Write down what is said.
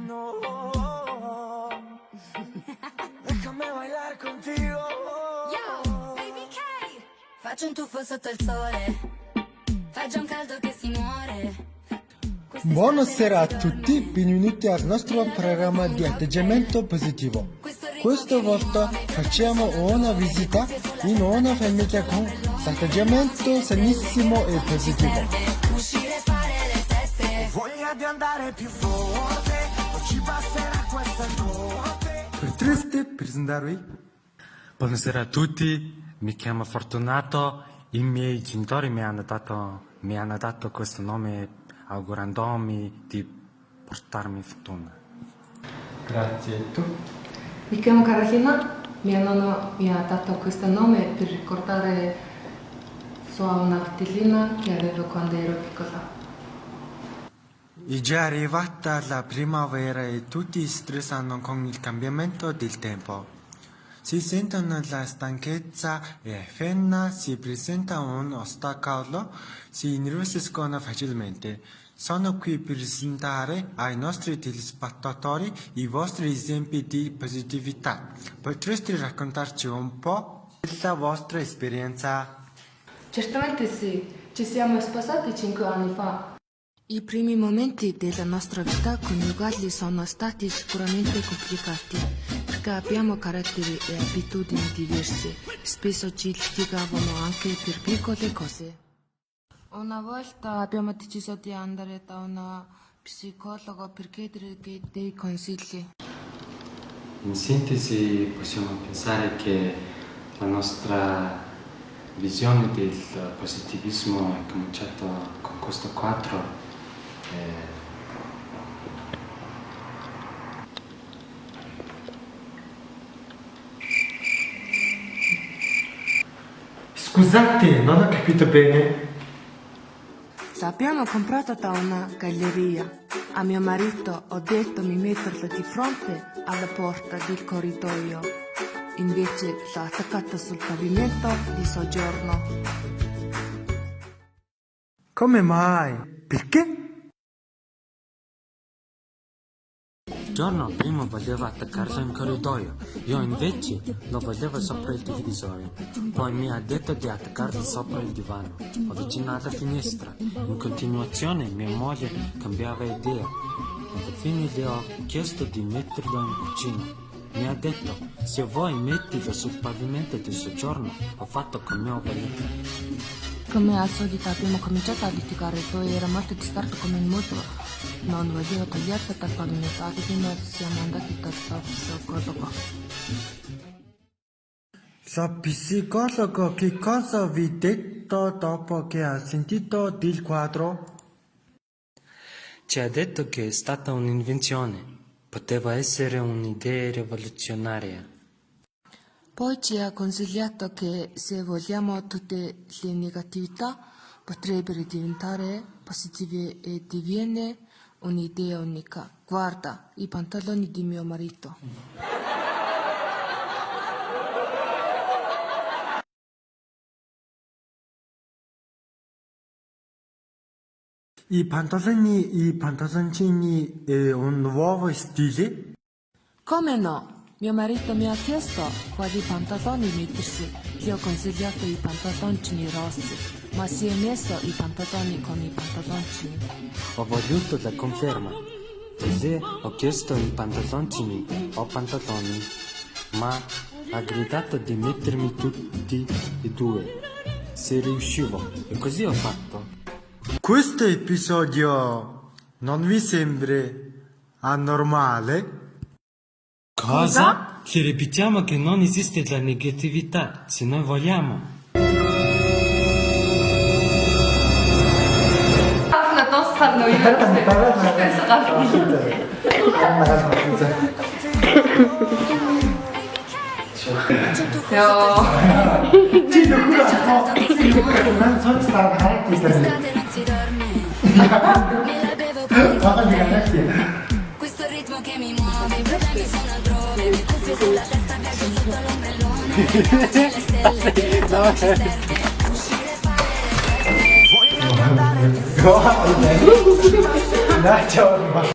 No, déjame bailar contigo. Yo, baby K. Faccio un tuffo sotto il sole, faccio un caldo che si muore. Buonasera a tutti, benvenuti al nostro programma di atteggiamento positivo. Questa volta facciamo una visita in una famiglia con atteggiamento sanissimo e positivo. Voglia di andare più forte, non ci basterà questa notte. Potreste presentarvi? Buonasera a tutti, mi chiamo Fortunato, i miei genitori mi hanno dato questo nome augurandomi di portarmi fortuna. Grazie, tu? Mi chiamo Carolina, mio nonno mi ha dato questo nome per ricordare sua una fratellina che avevo quando ero piccola. È già arrivata la primavera e tutti stressano con il cambiamento del tempo. Si sentono la stanchezza e appena si presenta un ostacolo si innervosiscono facilmente. Sono qui per presentare ai nostri telespettatori i vostri esempi di positività. Potreste raccontarci un po' della vostra esperienza? Certamente sì, ci siamo sposati 5 anni fa. I primi momenti della nostra vita coniugali sono stati sicuramente complicati, perché abbiamo caratteri e abitudini diverse. Spesso ci litigavamo anche per piccole cose. Una volta abbiamo deciso di andare da una psicologa per chiedere dei consigli. In sintesi possiamo pensare che la nostra visione del positivismo è cominciata con questo quadro. Scusate, non ho capito bene. L'abbiamo comprato da una galleria. A mio marito ho detto di metterlo di fronte alla porta del corridoio. Invece l'ha attaccato sul pavimento di soggiorno. Come mai? Perché? Il giorno prima voleva attaccarlo in corridoio, io invece lo volevo sopra il televisore. Poi mi ha detto di attaccarlo sopra il divano, o vicino alla finestra. In continuazione mia moglie cambiava idea. Alla fine le ho chiesto di metterlo in cucina. Mi ha detto, se vuoi mettilo sul pavimento del soggiorno, ho fatto come ho voluto. Come al solito abbiamo cominciato a litigare, poi era molto distratto come il mutuo. Non voleva toglierlo dal pavimento, alla fine siamo andati dal psicologo. La psicologo che cosa vi ha detto dopo che ha sentito del quadro? Ci ha detto che è stata un'invenzione, poteva essere un'idea rivoluzionaria. Poi ci ha consigliato che se vogliamo tutte le negatività potrebbero diventare positive e diviene un'idea unica. Guarda, i pantaloni di mio marito. I pantaloncini è un nuovo stile? Come no? Mio marito mi ha chiesto quali pantaloni mettersi. Gli ho consigliato i pantaloncini rossi, ma si è messo i pantaloni con i pantaloncini. Ho voluto la conferma. Così ho chiesto i pantaloncini o pantaloni, ma ha gridato di mettermi tutti e due, se riuscivo, e così ho fatto. Questo episodio non vi sembra anormale? Cosa? Ti ripetiamo che non esiste la negatività, se noi vogliamo. 하나 더 샀노 이러면서 집에서 난 선수가 가르치고 있었는데. Non si dorme, me la bevo poi. Questo ritmo che mi muove, i problemi sono altrove, le cuffie sulla testa, viaggio sotto l'ombrellone, le stelle, non ci serve uscire e fare le feste. Go!